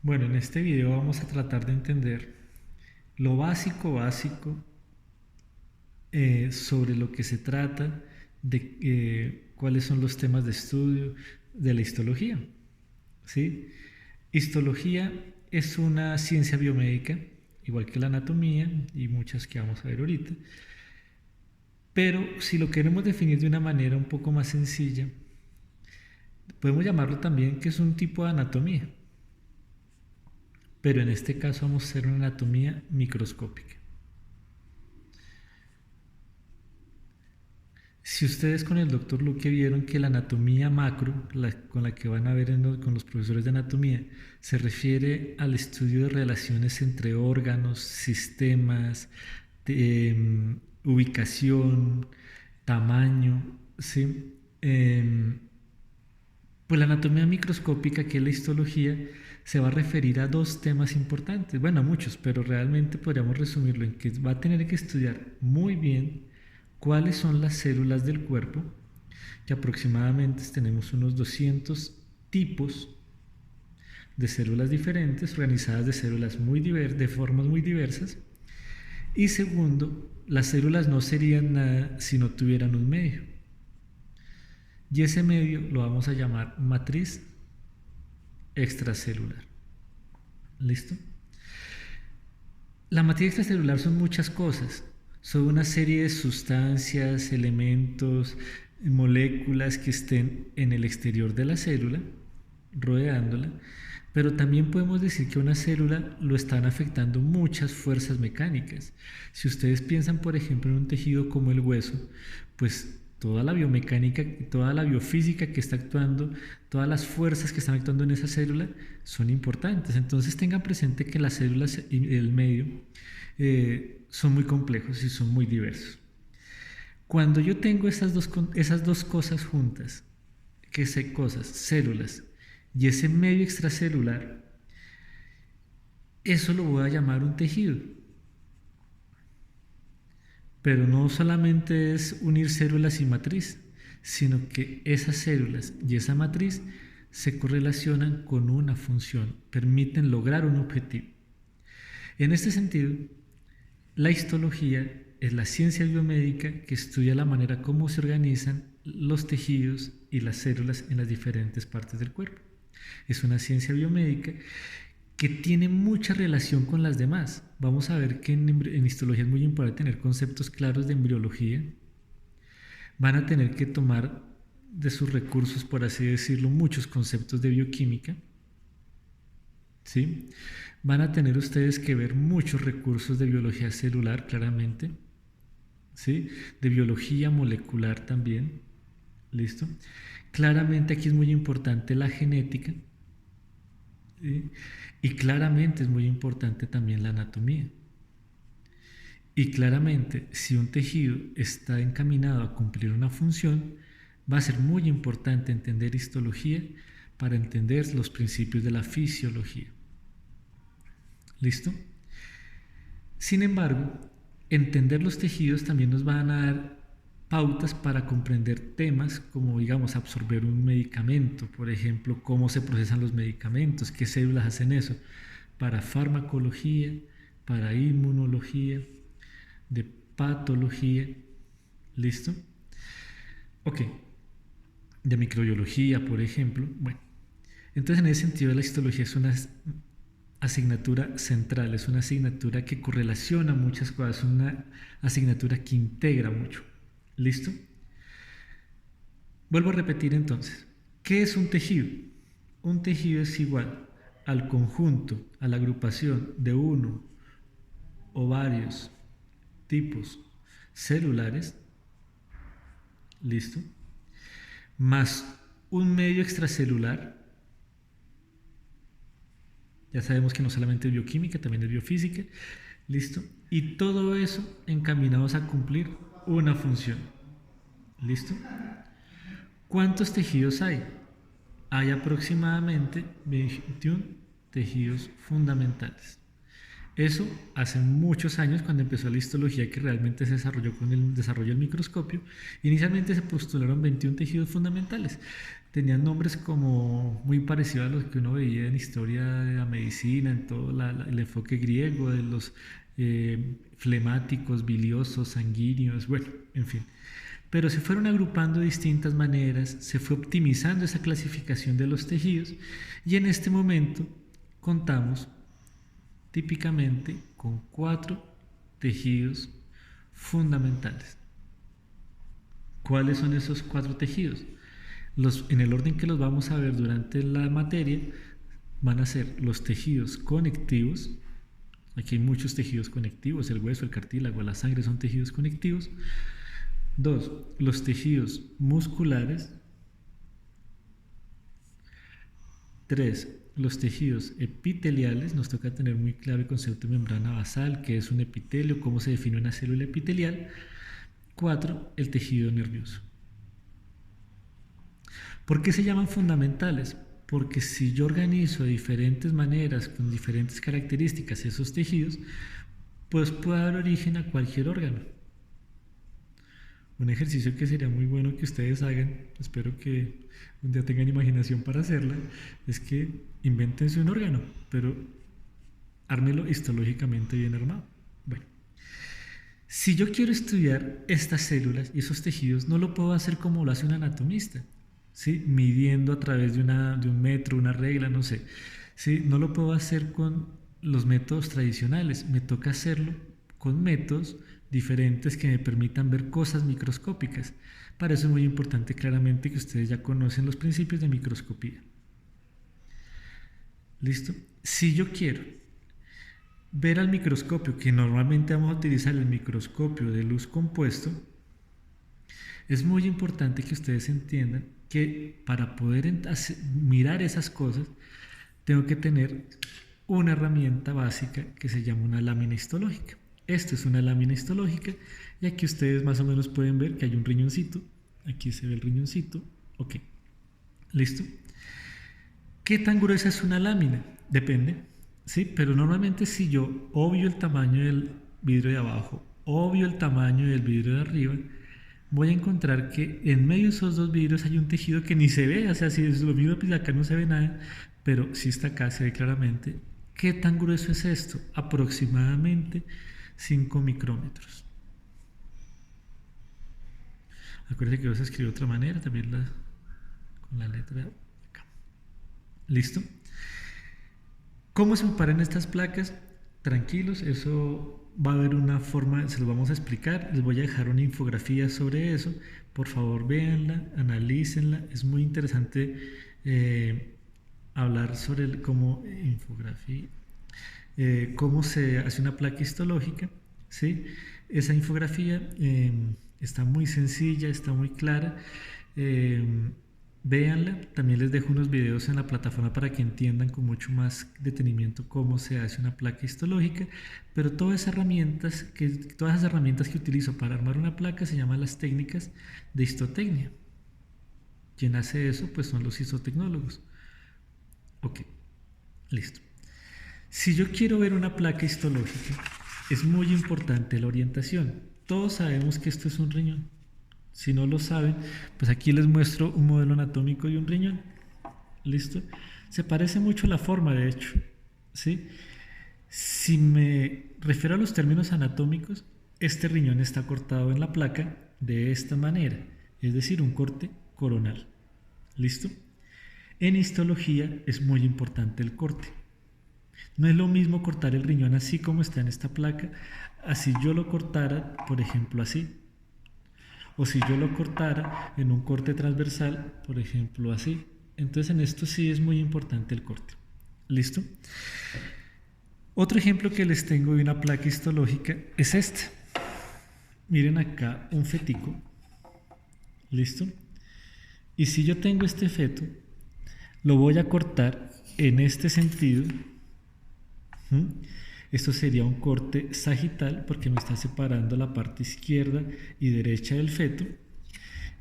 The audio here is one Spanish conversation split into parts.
Bueno, en este video vamos a tratar de entender lo básico sobre lo que se trata, de cuáles son los temas de estudio de la histología. ¿Sí? Histología es una ciencia biomédica, igual que la anatomía y muchas que vamos a ver ahorita, pero si lo queremos definir de una manera un poco más sencilla, podemos llamarlo también que es un tipo de anatomía, pero en este caso vamos a hacer una anatomía microscópica. Si ustedes con el doctor Luque vieron que la anatomía macro, con la que van a ver con los profesores de anatomía, se refiere al estudio de relaciones entre órganos, sistemas, ubicación, tamaño, ¿sí? Pues la anatomía microscópica, que es la histología, se va a referir a dos temas importantes, bueno, a muchos, pero realmente podríamos resumirlo en que va a tener que estudiar muy bien cuáles son las células del cuerpo, que aproximadamente tenemos unos 200 tipos de células diferentes, organizadas de células de formas muy diversas. Y segundo, las células no serían nada si no tuvieran un medio. Y ese medio lo vamos a llamar matriz extracelular. ¿Listo? La matriz extracelular son muchas cosas. Son una serie de sustancias, elementos, moléculas que estén en el exterior de la célula, rodeándola, pero también podemos decir que a una célula lo están afectando muchas fuerzas mecánicas. Si ustedes piensan, por ejemplo, en un tejido como el hueso, pues toda la biomecánica, toda la biofísica que está actuando, todas las fuerzas que están actuando en esa célula son importantes. Entonces tengan presente que las células y el medio son muy complejos y son muy diversos. Cuando yo tengo esas dos cosas juntas, que sé cosas, células, y ese medio extracelular, eso lo voy a llamar un tejido. Pero no solamente es unir células y matriz, sino que esas células y esa matriz se correlacionan con una función, permiten lograr un objetivo. En este sentido, la histología es la ciencia biomédica que estudia la manera como se organizan los tejidos y las células en las diferentes partes del cuerpo. Es una ciencia biomédica que tiene mucha relación con las demás. Vamos a ver que en histología es muy importante tener conceptos claros de embriología. Van a tener que tomar de sus recursos, por así decirlo, muchos conceptos de bioquímica. ¿Sí? Van a tener ustedes que ver muchos recursos de biología celular, claramente. ¿Sí? De biología molecular también. ¿Listo? Claramente aquí es muy importante la genética. ¿Sí? Y claramente es muy importante también la anatomía. Y claramente, si un tejido está encaminado a cumplir una función, va a ser muy importante entender histología para entender los principios de la fisiología. ¿Listo? Sin embargo, entender los tejidos también nos van a dar pautas para comprender temas como, digamos, absorber un medicamento, por ejemplo, cómo se procesan los medicamentos, qué células hacen eso, para farmacología, para inmunología, de patología. ¿Listo? Ok. De microbiología, por ejemplo. Bueno, entonces en ese sentido la histología es una asignatura central, es una asignatura que correlaciona muchas cosas, es una asignatura que integra mucho. ¿Listo? Vuelvo a repetir entonces, ¿qué es un tejido? Un tejido es igual al conjunto, a la agrupación de uno o varios tipos celulares, ¿listo? Más un medio extracelular. Ya sabemos que no solamente es bioquímica, también es biofísica, ¿listo? Y todo eso encaminados a cumplir una función, ¿listo? ¿Cuántos tejidos hay? Hay aproximadamente 21 tejidos fundamentales. Eso hace muchos años, cuando empezó la histología, que realmente se desarrolló con el desarrollo del microscopio, inicialmente se postularon 21 tejidos fundamentales. tenían nombres como muy parecidos a los que uno veía en historia de la medicina, en todo el enfoque griego de los flemáticos, biliosos, sanguíneos, bueno, en fin. Pero se fueron agrupando de distintas maneras, se fue optimizando esa clasificación de los tejidos y en este momento contamos típicamente con 4 tejidos fundamentales. ¿Cuáles son esos 4 tejidos? En el orden que los vamos a ver durante la materia, van a ser los tejidos conectivos. Aquí hay muchos tejidos conectivos, el hueso, el cartílago, la sangre son tejidos conectivos. 2, los tejidos musculares. 3, los tejidos epiteliales. Nos toca tener muy claro el concepto de membrana basal, qué es un epitelio, cómo se define una célula epitelial. 4, el tejido nervioso. ¿Por qué se llaman fundamentales? Porque si yo organizo de diferentes maneras, con diferentes características esos tejidos, pues puede dar origen a cualquier órgano. Un ejercicio que sería muy bueno que ustedes hagan, espero que un día tengan imaginación para hacerla, es que invéntense un órgano, pero ármelo histológicamente bien armado. Bueno, si yo quiero estudiar estas células y esos tejidos, no lo puedo hacer como lo hace un anatomista, ¿sí? Midiendo a través de un metro, una regla, no sé. ¿Sí? No lo puedo hacer con los métodos tradicionales, me toca hacerlo con métodos diferentes que me permitan ver cosas microscópicas. Para eso es muy importante claramente que ustedes ya conocen los principios de microscopía. ¿Listo? Si yo quiero ver al microscopio, que normalmente vamos a utilizar el microscopio de luz compuesto, es muy importante que ustedes entiendan que para poder mirar esas cosas, tengo que tener una herramienta básica que se llama una lámina histológica. Esto es una lámina histológica y aquí ustedes más o menos pueden ver que hay un riñoncito. Aquí se ve el riñoncito. Ok, ¿listo? ¿Qué tan gruesa es una lámina? Depende, ¿sí? Pero normalmente si yo obvio el tamaño del vidrio de abajo, obvio el tamaño del vidrio de arriba, voy a encontrar que en medio de esos dos vidrios hay un tejido que ni se ve, o sea, si lo miro pues acá no se ve nada, pero si está acá se ve claramente. ¿Qué tan grueso es esto? Aproximadamente 5 micrómetros. Acuérdense que vas a escribir de otra manera, también con la letra acá. ¿Listo? ¿Cómo se preparan estas placas? Tranquilos, eso va a haber una forma, se lo vamos a explicar. Les voy a dejar una infografía sobre eso. Por favor, véanla, analícenla. Es muy interesante hablar sobre cómo se hace una placa histológica. ¿Sí? Esa infografía está muy sencilla, está muy clara. Véanla, también les dejo unos videos en la plataforma para que entiendan con mucho más detenimiento cómo se hace una placa histológica, pero todas esas herramientas que utilizo para armar una placa se llaman las técnicas de histotecnia. Quien hace eso pues son los histotecnólogos. Ok, listo. Si yo quiero ver una placa histológica, es muy importante la orientación. Todos sabemos que esto es un riñón. Si no lo saben, pues aquí les muestro un modelo anatómico de un riñón. ¿Listo? Se parece mucho a la forma, de hecho. ¿Sí? Si me refiero a los términos anatómicos, este riñón está cortado en la placa de esta manera, es decir, un corte coronal. ¿Listo? En histología es muy importante el corte. No es lo mismo cortar el riñón así como está en esta placa, así yo lo cortara, por ejemplo, así. O si yo lo cortara en un corte transversal, por ejemplo, así. Entonces en esto sí es muy importante el corte. ¿Listo? Otro ejemplo que les tengo de una placa histológica es este. Miren acá un fetico. ¿Listo? Y si yo tengo este feto, lo voy a cortar en este sentido. Esto sería un corte sagital porque me está separando la parte izquierda y derecha del feto.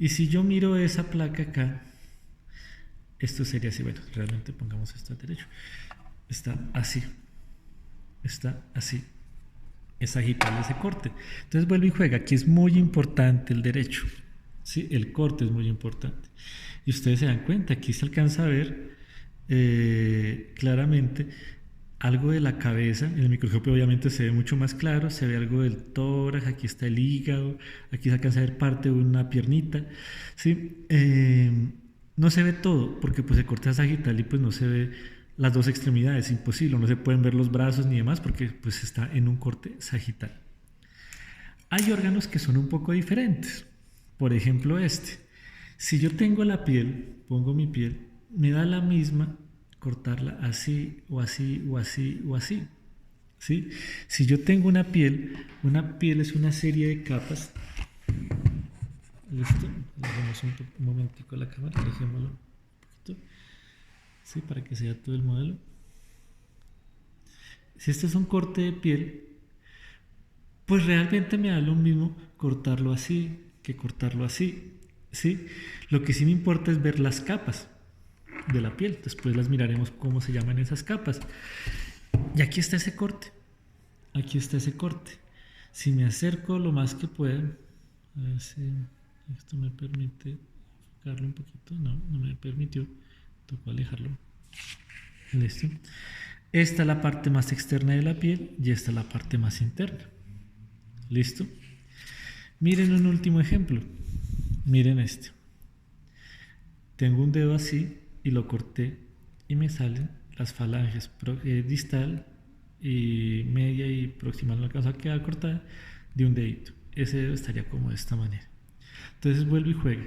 Y si yo miro esa placa acá, esto sería así. Bueno, realmente pongamos esto a derecho. Está así. Está así. Es sagital ese corte. Entonces vuelve y juega. Aquí es muy importante el derecho. ¿sí? El corte es muy importante. Y ustedes se dan cuenta, aquí se alcanza a ver claramente algo de la cabeza. En el microscopio obviamente se ve mucho más claro, se ve algo del tórax, aquí está el hígado, aquí se alcanza a ver parte de una piernita, ¿sí? No se ve todo, porque pues el corte sagital y pues no se ve las dos extremidades, imposible, no se pueden ver los brazos ni demás porque pues está en un corte sagital. Hay órganos que son un poco diferentes, por ejemplo este. Si yo tengo la piel, pongo mi piel, me da la misma cortarla así o así o así o así. ¿Sí? Si yo tengo una piel es una serie de capas. Listo, dejemos un momentico la cámara, dejémoslo un poquito, ¿sí? Para que sea todo el modelo. Si este es un corte de piel, pues realmente me da lo mismo cortarlo así que cortarlo así, ¿sí? Lo que sí me importa es ver las capas de la piel. Después las miraremos cómo se llaman esas capas. Y aquí está ese corte. Aquí está ese corte. Si me acerco lo más que pueda, a ver si esto me permite enfocarlo un poquito. No, no me permitió. Tocó alejarlo. Listo. Esta es la parte más externa de la piel y esta es la parte más interna. ¿Listo? Miren un último ejemplo. Miren este. Tengo un dedo así y lo corté y me salen las falanges distal y media y proximal, no alcanzo a quedar cortada, de un dedito. Ese dedo estaría como de esta manera. Entonces vuelvo y juego.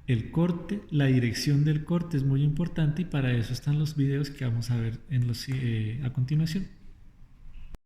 El corte, la dirección del corte es muy importante y para eso están los videos que vamos a ver a continuación.